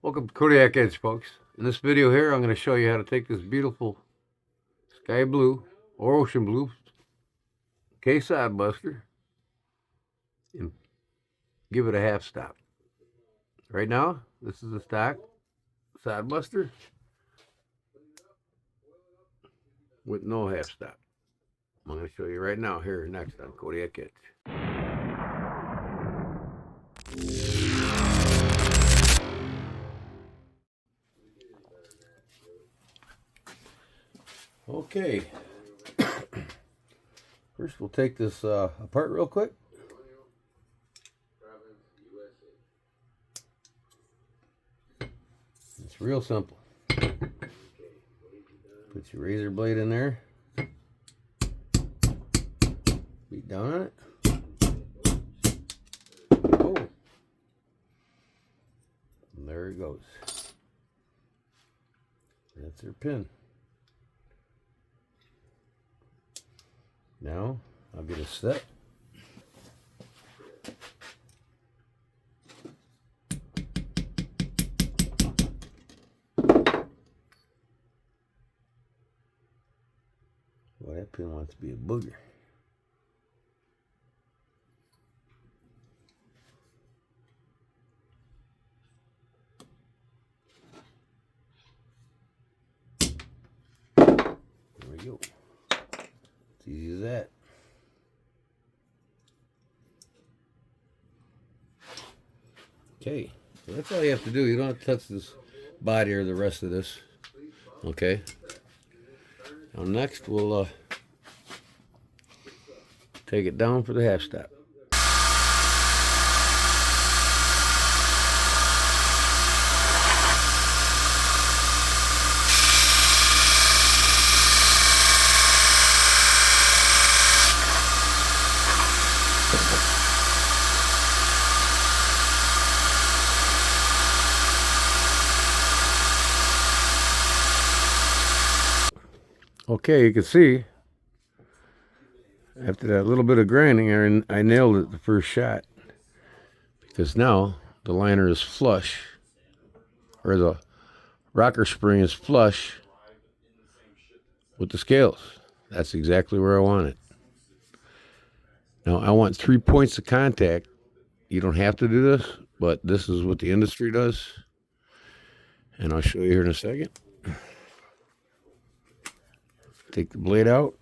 Welcome to Kodiak Edge, folks. In this video here, I'm going to show you how to take this beautiful sky blue or ocean blue side buster and give it a half stop. Right now, this is a stock side buster with no half stop. I'm going to show you right now here next on Kodiak Edge. Okay, first we'll take this apart real quick. It's real simple. Put your razor blade in there, beat down on it. Oh, and there it goes. That's your pin. Now I'll get a set. Well, that pin wants to be a booger. There we go. It's easy as that. Okay, so that's all you have to do. You don't have to touch this body or the rest of this. Okay. Now next we'll take it down for the half stop. Okay, you can see after that little bit of grinding, I nailed it the first shot, because now the liner is flush, or the rocker spring is flush with the scales. That's exactly where I want it. Now I want 3 points of contact. You don't have to do this, but this is what the industry does, and I'll show you here in a second. Take the blade out.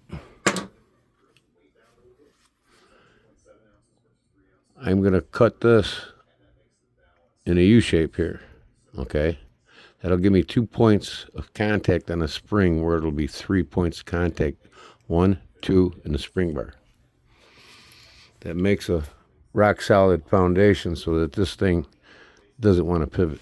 I'm going to cut this in a U shape here, okay? That'll give me 2 points of contact on a spring, where it'll be 3 points of contact. 1, 2, in the spring bar. That makes a rock solid foundation so that this thing doesn't want to pivot.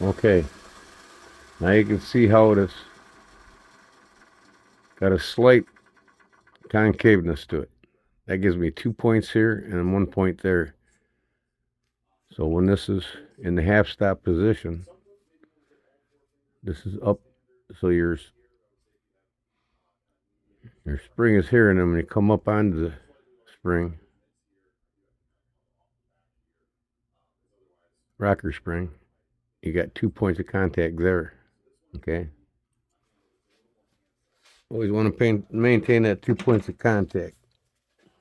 Okay, now you can see how it has got a slight concaveness to it. That gives me 2 points here and 1 point there. So when this is in the half stop position, this is up, so your spring is here, and then when you come up onto the spring, rocker spring, you got 2 points of contact there. Okay, always want to maintain that 2 points of contact.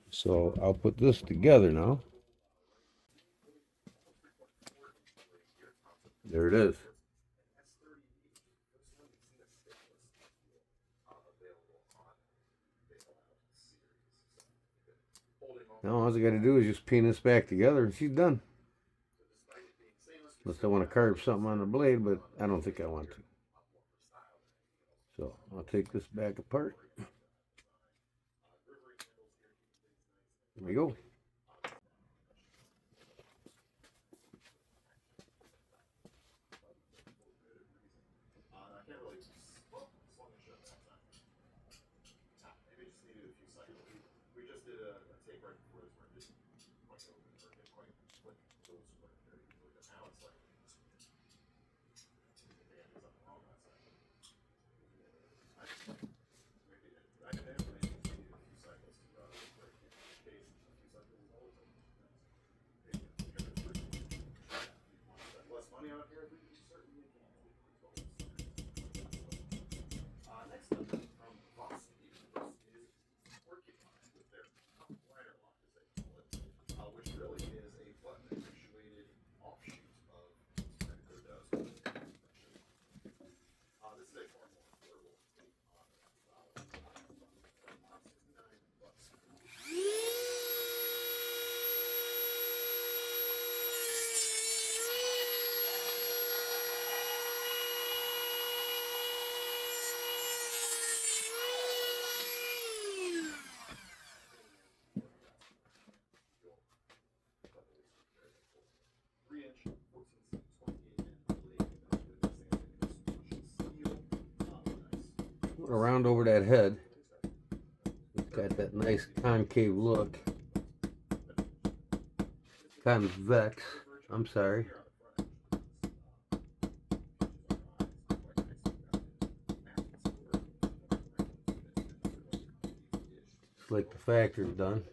So I'll put this together now. There it is. Now all I got to do is just pin this back together and she's done. Unless I want to carve something on the blade, but I don't think I want to. So I'll take this back apart. There we go. Around over that head. It's got that nice concave look. Convex. I'm sorry. It's like the factory's done.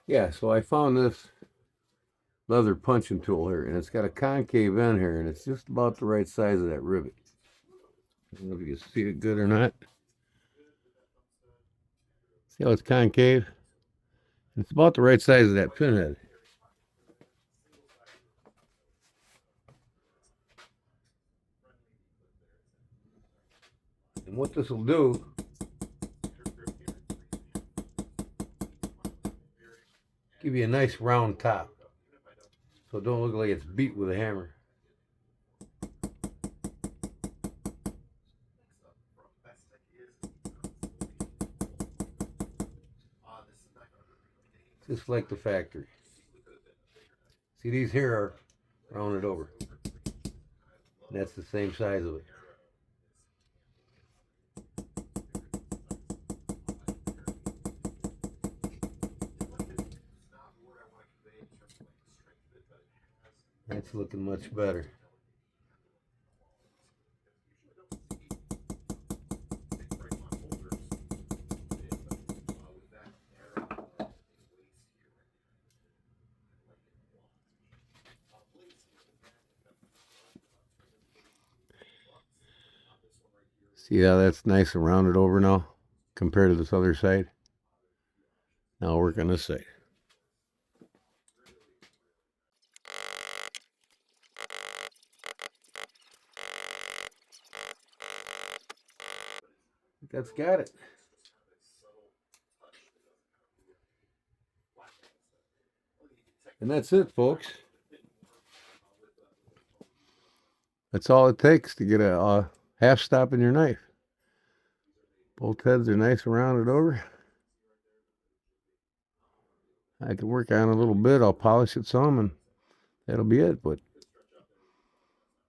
Yeah, so I found this leather punching tool here, and it's got a concave end here, and it's just about the right size of that rivet. I don't know if you can see it good or not. See how it's concave? It's about the right size of that pinhead. And what this will do, give you a nice round top, so it don't look like it's beat with a hammer. Just like the factory. See, these here are rounded over. And that's the same size of it. That's looking much better. See how that's nice and rounded over now compared to this other side? Now I'll work on this side. That's got it. And that's it, folks. That's all it takes to get a half stop in your knife. Both heads are nice and rounded over. I can work on it a little bit. I'll polish it some, and that'll be it. But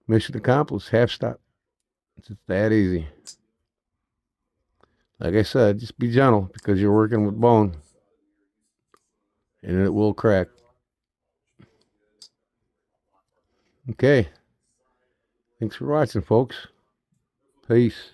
mission accomplished. Half stop. It's just that easy. Like I said, just be gentle because you're working with bone, and it will crack. Okay. Thanks for watching, folks. Peace.